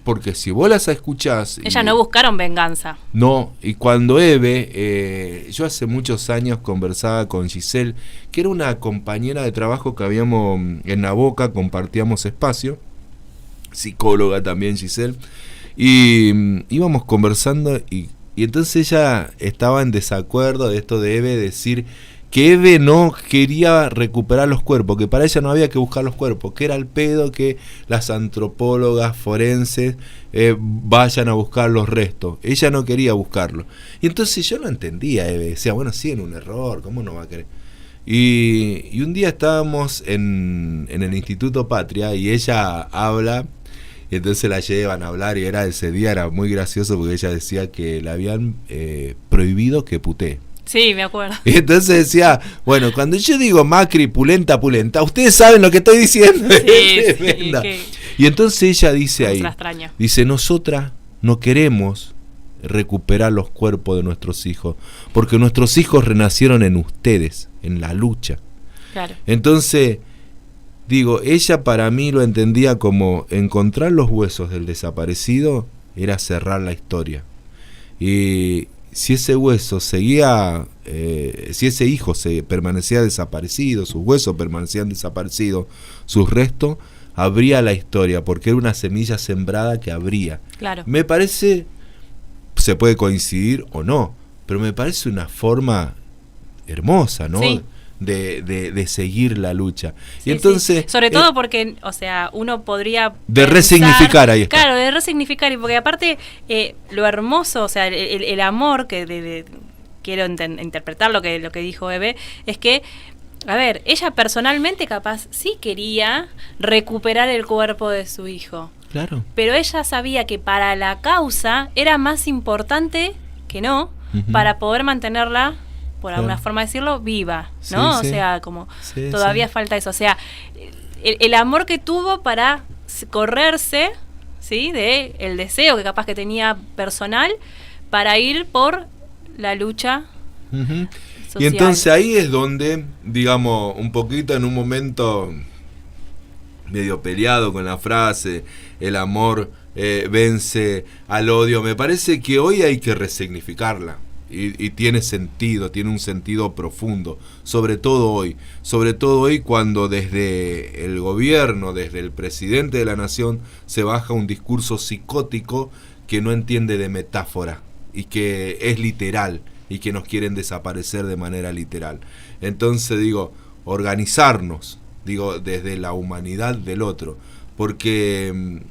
porque si vos las escuchás... Ellas no buscaron venganza. No, y cuando Eve, yo hace muchos años conversaba con Giselle, que era una compañera de trabajo que habíamos en La Boca, compartíamos espacio, psicóloga también Giselle, y íbamos conversando y entonces ella estaba en desacuerdo de esto de Eve, decir que Eve no quería recuperar los cuerpos, que para ella no había que buscar los cuerpos, que era el pedo que las antropólogas forenses vayan a buscar los restos. Ella no quería buscarlos. Y entonces yo no entendía, Eve decía, bueno, sí, en un error, ¿cómo no va a querer? Y un día estábamos en el Instituto Patria y ella habla, y entonces la llevan a hablar y ese día era muy gracioso porque ella decía que le habían prohibido que putee. Sí, me acuerdo. Y entonces decía, bueno, cuando yo digo Macri, pulenta, ustedes saben lo que estoy diciendo. Sí, sí, y entonces ella dice ahí, dice, nosotras no queremos recuperar los cuerpos de nuestros hijos, porque nuestros hijos renacieron en ustedes, en la lucha. Claro. Entonces, digo, ella para mí lo entendía como encontrar los huesos del desaparecido era cerrar la historia. Y si ese hueso seguía, si ese hijo permanecía desaparecido, sus huesos permanecían desaparecidos, sus restos, habría la historia, porque era una semilla sembrada que habría. Claro. Me parece, se puede coincidir o no, pero me parece una forma hermosa, ¿no? Sí. De seguir la lucha. Sí, y entonces, sí. Sobre todo porque, o sea, uno podría de resignificar, ahí está. Claro, de resignificar, y porque aparte lo hermoso, o sea, el amor que quiero interpretar lo que dijo Eve, es que, a ver, ella personalmente capaz sí quería recuperar el cuerpo de su hijo. Claro. Pero ella sabía que para la causa era más importante que no, para poder mantenerla, por alguna forma de decirlo, viva, ¿no? Sí, o sea, como sí, todavía falta eso. O sea, el amor que tuvo para correrse, ¿sí? De el deseo que capaz que tenía personal para ir por la lucha Ujú. social. Y entonces ahí es donde, digamos, un poquito en un momento medio peleado con la frase, el amor vence al odio, me parece que hoy hay que resignificarla. Y tiene sentido, tiene un sentido profundo, sobre todo hoy cuando desde el gobierno, desde el presidente de la nación, se baja un discurso psicótico que no entiende de metáfora y que es literal y que nos quieren desaparecer de manera literal. Entonces digo, organizarnos, digo, desde la humanidad del otro, porque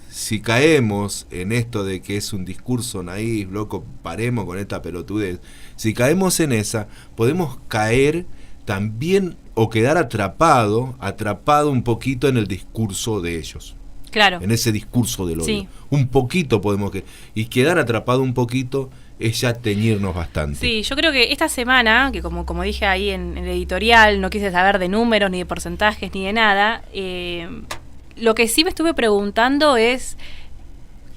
si caemos en esto de que es un discurso naif, loco, paremos con esta pelotudez, si caemos en esa, podemos caer también o quedar atrapado un poquito en el discurso de ellos. Claro. En ese discurso del odio. Sí. Un poquito podemos y quedar atrapado un poquito es ya teñirnos bastante. Sí, yo creo que esta semana, que como dije ahí en el editorial, no quise saber de números, ni de porcentajes, ni de nada, lo que sí me estuve preguntando es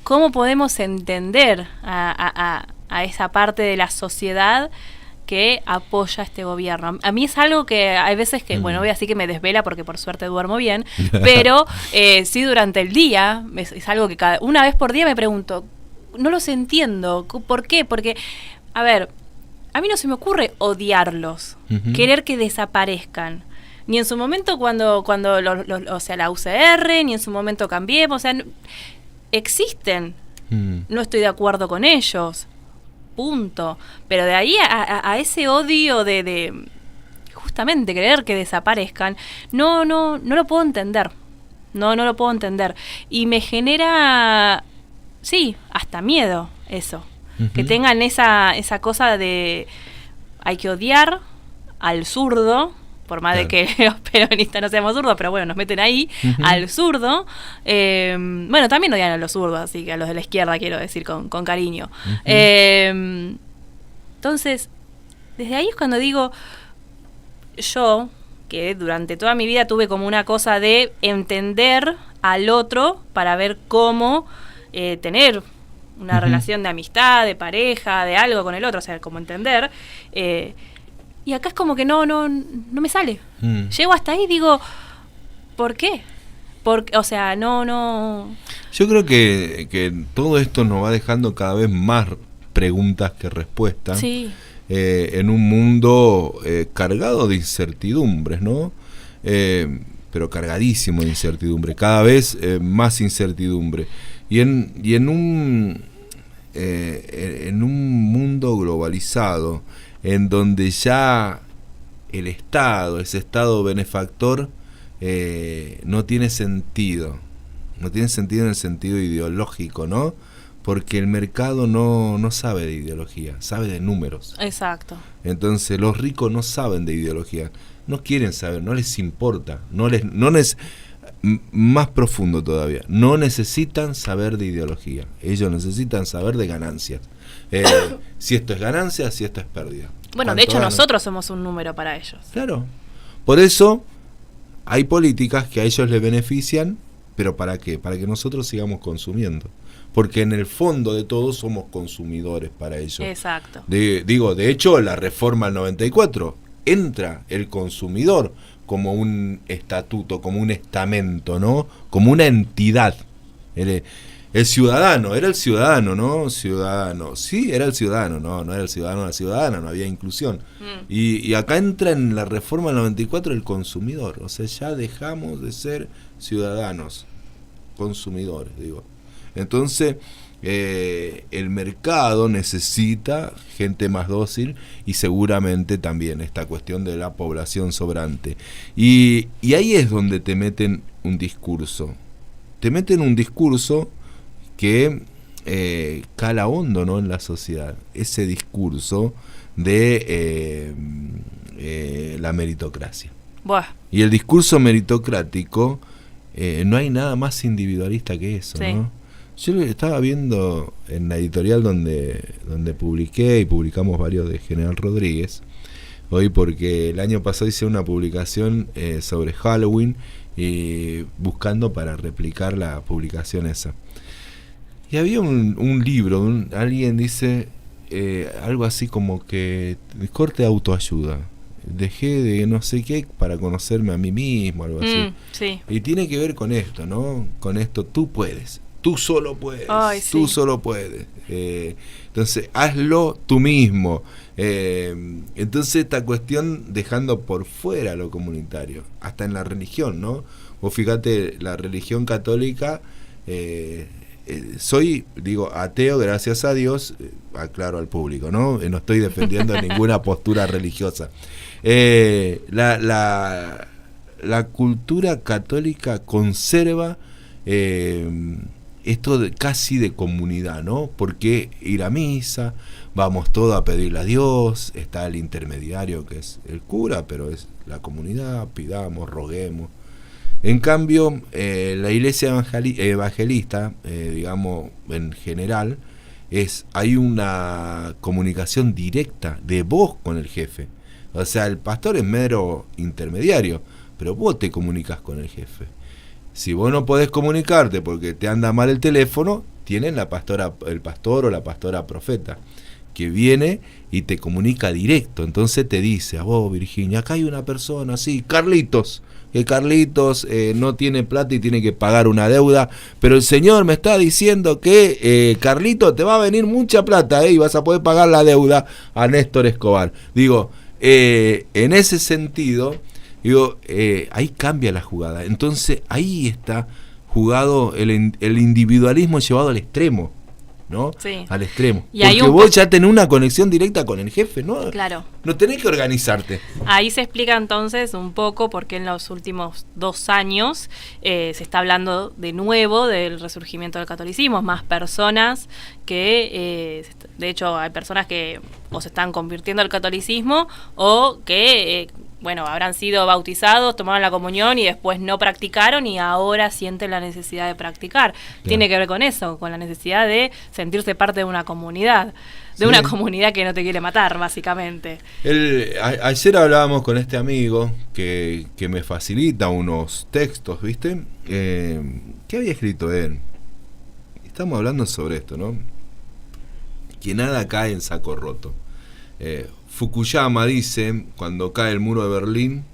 cómo podemos entender a esa parte de la sociedad que apoya a este gobierno. A mí es algo que hay veces que, bueno, voy a decir que me desvela porque por suerte duermo bien, pero sí durante el día es algo que una vez por día me pregunto, no los entiendo, ¿por qué? Porque, a ver, a mí no se me ocurre odiarlos, querer que desaparezcan. Ni en su momento cuando o sea, la UCR, ni en su momento Cambiemos, o sea, existen. No estoy de acuerdo con ellos. Punto. Pero de ahí a ese odio de justamente querer que desaparezcan, no lo puedo entender. No lo puedo entender. Y me genera, sí, hasta miedo eso. Que tengan esa cosa de hay que odiar al zurdo, por más de que los peronistas no seamos zurdos, pero bueno, nos meten ahí, al zurdo. Bueno, también odian a los zurdos, así que a los de la izquierda quiero decir con cariño. Entonces, desde ahí es cuando digo, yo, que durante toda mi vida tuve como una cosa de entender al otro para ver cómo tener una relación de amistad, de pareja, de algo con el otro, o sea, como entender... y acá es como que no me sale. Llego hasta ahí y digo, ¿por qué? Porque, o sea, no. Yo creo que todo esto nos va dejando cada vez más preguntas que respuestas. Sí. En un mundo cargado de incertidumbres, ¿no? Pero cargadísimo de incertidumbre, cada vez más incertidumbre. Y en un mundo globalizado, en donde ya el Estado, ese Estado benefactor, no tiene sentido. No tiene sentido en el sentido ideológico, ¿no? Porque el mercado no sabe de ideología, sabe de números. Exacto. Entonces los ricos no saben de ideología, no quieren saber, no les importa, más profundo todavía, no necesitan saber de ideología, ellos necesitan saber de ganancias. Si esto es ganancia, si esto es pérdida. Bueno, de hecho nosotros somos un número para ellos. Claro. Por eso hay políticas que a ellos les benefician, pero ¿para qué? Para que nosotros sigamos consumiendo. Porque en el fondo de todo somos consumidores para ellos. Exacto. De hecho, la reforma del 94 entra el consumidor como un estatuto, como un estamento, ¿no? Como una entidad. El ciudadano, era el ciudadano, ¿no? Ciudadano, sí, era el ciudadano, no era el ciudadano, la ciudadana, no había inclusión. Y acá entra en la reforma del 94 el consumidor, o sea, ya dejamos de ser ciudadanos, consumidores, digo. Entonces, el mercado necesita gente más dócil y seguramente también esta cuestión de la población sobrante. Y ahí es donde te meten un discurso. Te meten un discurso que cala hondo, ¿no?, en la sociedad. Ese discurso de la meritocracia. Buah. Y el discurso meritocrático, no hay nada más individualista que eso, Sí. ¿no? Yo lo estaba viendo en la editorial donde publiqué y publicamos varios de General Rodríguez, hoy porque el año pasado hice una publicación sobre Halloween buscando para replicar la publicación esa. Y había un libro, alguien dice, algo así como que corte de autoayuda. Dejé de no sé qué para conocerme a mí mismo, algo así. Sí. Y tiene que ver con esto, ¿no? Con esto, tú puedes, tú solo puedes, Ay, tú sí. solo puedes. Entonces, hazlo tú mismo. Entonces, esta cuestión dejando por fuera lo comunitario, hasta en la religión, ¿no? Vos fíjate, la religión católica, soy, digo, ateo, gracias a Dios, aclaro al público, ¿no? No estoy defendiendo ninguna postura religiosa. La cultura católica conserva esto casi de comunidad, ¿no? Porque ir a misa, vamos todos a pedirle a Dios, está el intermediario que es el cura, pero es la comunidad, pidamos, roguemos. En cambio, la iglesia evangelista, digamos, en general, hay una comunicación directa de vos con el jefe. O sea, el pastor es mero intermediario, pero vos te comunicas con el jefe. Si vos no podés comunicarte porque te anda mal el teléfono, tienen el pastor o la pastora profeta, que viene y te comunica directo. Entonces te dice a vos, Virginia, acá hay una persona así, Carlitos, que Carlitos no tiene plata y tiene que pagar una deuda, pero el Señor me está diciendo que Carlitos te va a venir mucha plata y vas a poder pagar la deuda a Néstor Escobar. Digo, en ese sentido, ahí cambia la jugada. Entonces ahí está jugado el individualismo llevado al extremo, ¿no? Sí. Al extremo. Y hay porque vos ya tenés una conexión directa con el jefe, ¿no? Claro. No tenés que organizarte. Ahí se explica entonces un poco por qué en los últimos 2 años se está hablando de nuevo del resurgimiento del catolicismo. Más personas que, de hecho, hay personas que o se están convirtiendo al catolicismo o que, bueno, habrán sido bautizados, tomaron la comunión y después no practicaron y ahora sienten la necesidad de practicar. Claro. Tiene que ver con eso, con la necesidad de sentirse parte de una comunidad. De una comunidad que no te quiere matar, básicamente. Ayer hablábamos con este amigo que me facilita unos textos, ¿viste? ¿Qué había escrito él? Estamos hablando sobre esto, ¿no? Que nada cae en saco roto. Fukuyama dice, cuando cae el muro de Berlín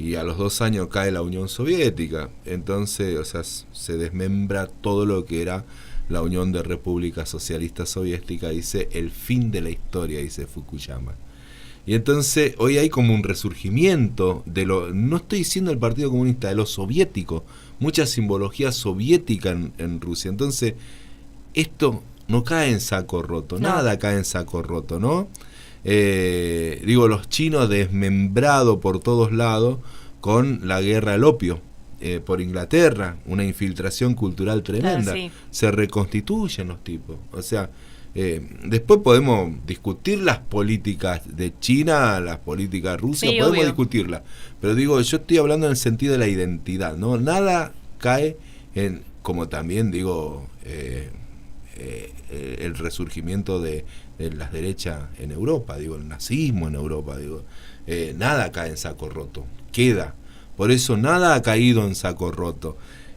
y a los 2 años cae la Unión Soviética, entonces, o sea, se desmembra todo lo que era la Unión de Repúblicas Socialistas Soviéticas, dice el fin de la historia, dice Fukuyama. Y entonces hoy hay como un resurgimiento de no estoy diciendo el Partido Comunista, de lo soviético, mucha simbología soviética en Rusia. Entonces esto no cae en saco roto, no. Nada cae en saco roto, ¿no? Digo, los chinos desmembrados por todos lados con la guerra al opio. Por Inglaterra, una infiltración cultural tremenda. Claro, sí. Se reconstituyen los tipos. O sea, después podemos discutir las políticas de China, las políticas rusas, sí, podemos obvio discutirlas. Pero digo, yo estoy hablando en el sentido de la identidad, ¿no? Nada cae en, como también digo, el resurgimiento de las derechas en Europa, digo, el nazismo en Europa, digo, nada cae en saco roto, queda. Por eso nada ha caído en saco roto.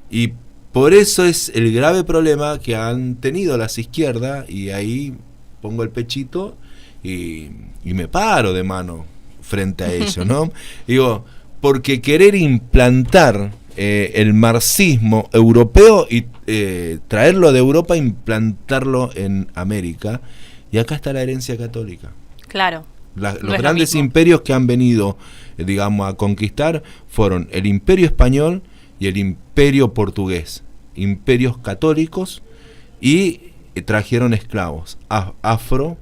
Y por eso es el grave problema que han tenido las izquierdas, y ahí pongo el pechito y me paro de mano frente a ello, ¿no? Digo, porque querer implantar el marxismo europeo y traerlo de Europa, implantarlo en América, y acá está la herencia católica. Claro. Los grandes imperios que han venido, digamos, a conquistar fueron el Imperio Español y el Imperio Portugués, imperios católicos, y trajeron esclavos afro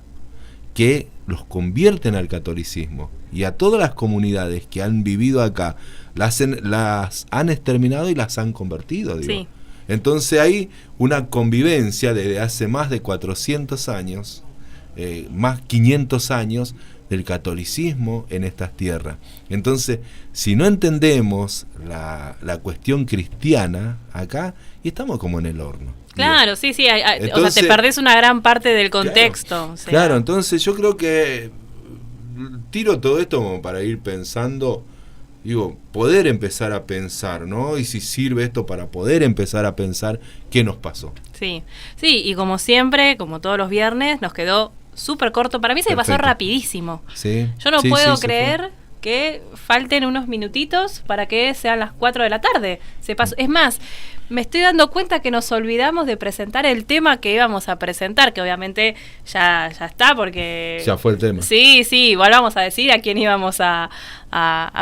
que los convierten al catolicismo, y a todas las comunidades que han vivido acá las han exterminado y las han convertido, digo. Sí. Entonces hay una convivencia desde hace más de 400 años, más 500 años, del catolicismo en estas tierras. Entonces, si no entendemos la cuestión cristiana acá, y estamos como en el horno. Claro, sí, entonces, o sea, te perdés una gran parte del contexto. Claro, o sea. Claro, entonces yo creo que tiro todo esto como para ir pensando, digo, poder empezar a pensar, ¿no? Y si sirve esto para poder empezar a pensar qué nos pasó. Sí, y como siempre, como todos los viernes, nos quedó súper corto. Para mí se pasó Perfecto. rapidísimo. Sí. Yo no Sí, puedo sí, se creer que falten unos minutitos para que sean las 4 de la tarde. Se pasó. Es más, me estoy dando cuenta que nos olvidamos de presentar el tema que íbamos a presentar, que obviamente ya está, porque... Ya fue el tema. Sí, igual vamos a decir a quién íbamos a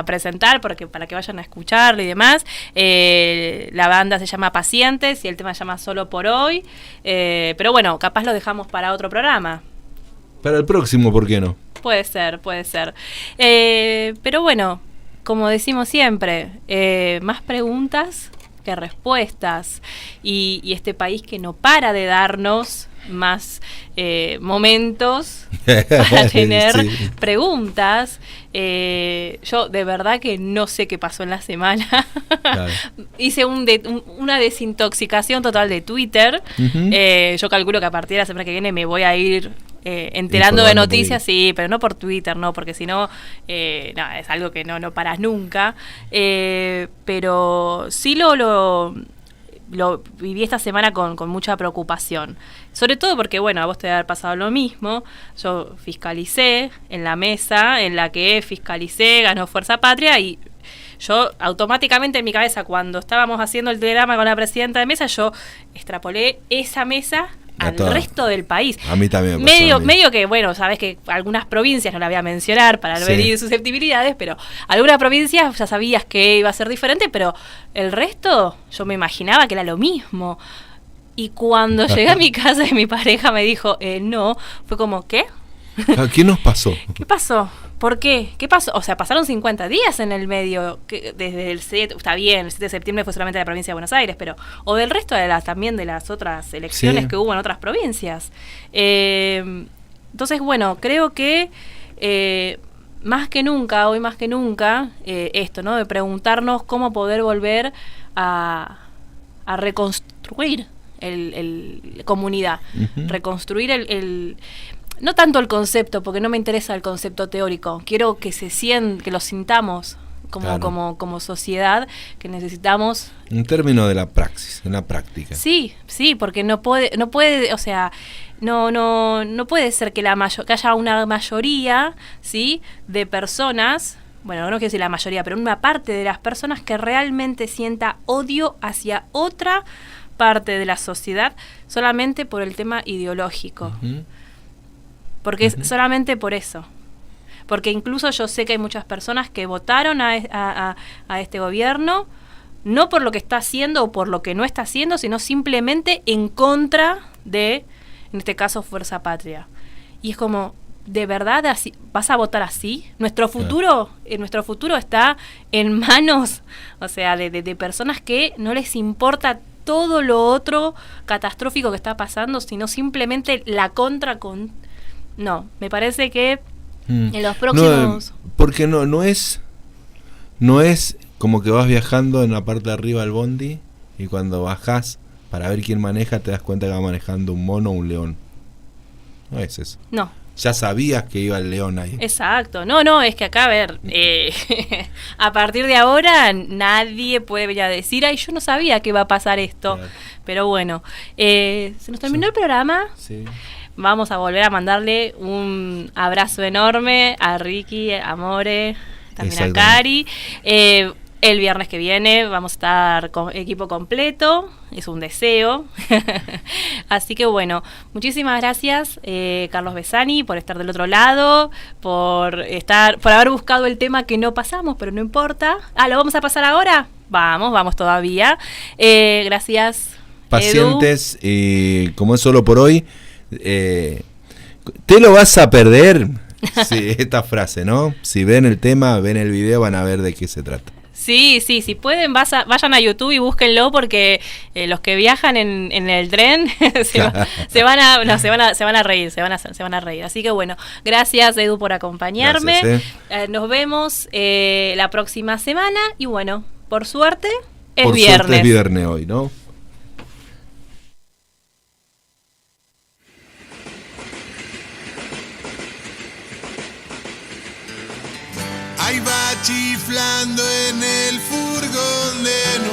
presentar, porque para que vayan a escucharlo y demás. La banda se llama Pacientes y el tema se llama Solo por Hoy. Pero bueno, capaz lo dejamos para otro programa. Para el próximo, ¿por qué no? Puede ser. Pero bueno, como decimos siempre, más preguntas que respuestas. Y este país que no para de darnos más momentos para tener Sí. preguntas. Yo de verdad que no sé qué pasó en la semana. Claro. Hice una desintoxicación total de Twitter. Ujú. Yo calculo que a partir de la semana que viene me voy a ir enterando de Informando noticias, por sí, pero no por Twitter, no, porque si no, es algo que no paras nunca. Pero sí lo viví esta semana con mucha preocupación. Sobre todo porque, bueno, a vos te debe haber pasado lo mismo. Yo fiscalicé en la mesa en la que fiscalicé, ganó Fuerza Patria, y yo automáticamente en mi cabeza, cuando estábamos haciendo el telegrama con la presidenta de mesa, yo extrapolé esa mesa al resto del país. A mí también me pasó, Medio que, bueno, sabes que algunas provincias, no la voy a mencionar para no Sí. herir susceptibilidades, pero algunas provincias ya sabías que iba a ser diferente, pero el resto yo me imaginaba que era lo mismo. Y cuando llegué a mi casa y mi pareja me dijo, no, fue como, ¿qué? ¿Qué nos pasó? ¿Qué pasó? ¿Por qué? ¿Qué pasó? O sea, pasaron 50 días en el medio, desde el 7, está bien, el 7 de septiembre fue solamente de la provincia de Buenos Aires, pero o del resto de también de las otras elecciones Sí. que hubo en otras provincias. Entonces, bueno, creo que hoy más que nunca, esto, ¿no? De preguntarnos cómo poder volver a reconstruir la comunidad, Ujú. reconstruir no tanto el concepto, porque no me interesa el concepto teórico. Quiero que que lo sintamos Claro. como sociedad, que necesitamos. En términos de la praxis, en la práctica. Sí, porque no puede, o sea, no puede ser que que haya una mayoría, ¿sí?, de personas, bueno, no quiero decir la mayoría, pero una parte de las personas que realmente sienta odio hacia otra parte de la sociedad solamente por el tema ideológico. Ujú. Porque es solamente por eso. Porque incluso yo sé que hay muchas personas que votaron a este gobierno no por lo que está haciendo o por lo que no está haciendo, sino simplemente en contra de, en este caso, Fuerza Patria. Y es como, ¿de verdad vas a votar así? Nuestro futuro está en manos, o sea, de personas que no les importa todo lo otro catastrófico que está pasando, sino simplemente la No, me parece que en los próximos... Porque no es como que vas viajando en la parte de arriba del bondi y cuando bajás para ver quién maneja te das cuenta que va manejando un mono o un león. No es eso. No. Ya sabías que iba el león ahí. Exacto. No, es que acá, a ver, a partir de ahora nadie puede venir a decir, ay, yo no sabía que iba a pasar esto. Claro. Pero bueno, se nos terminó el programa. Sí. Vamos a volver a mandarle un abrazo enorme a Ricky, a More, también a Cari. El viernes que viene vamos a estar con equipo completo, es un deseo. Así que bueno, muchísimas gracias, Carlos Besani, por estar del otro lado, por haber buscado el tema que no pasamos, pero no importa. ¿Lo vamos a pasar ahora? Vamos todavía. Gracias, Pacientes, como es solo por hoy, te lo vas a perder. Sí, esta frase, ¿no? Si ven el tema, ven el video, van a ver de qué se trata. Sí, si pueden, vayan a YouTube y búsquenlo, porque los que viajan en el tren se van a reír. Así que bueno, gracias, Edu, por acompañarme. Gracias, nos vemos la próxima semana y bueno, por suerte es por viernes. Suerte es viernes hoy, ¿no? Ahí va chiflando en el furgón de nuevo.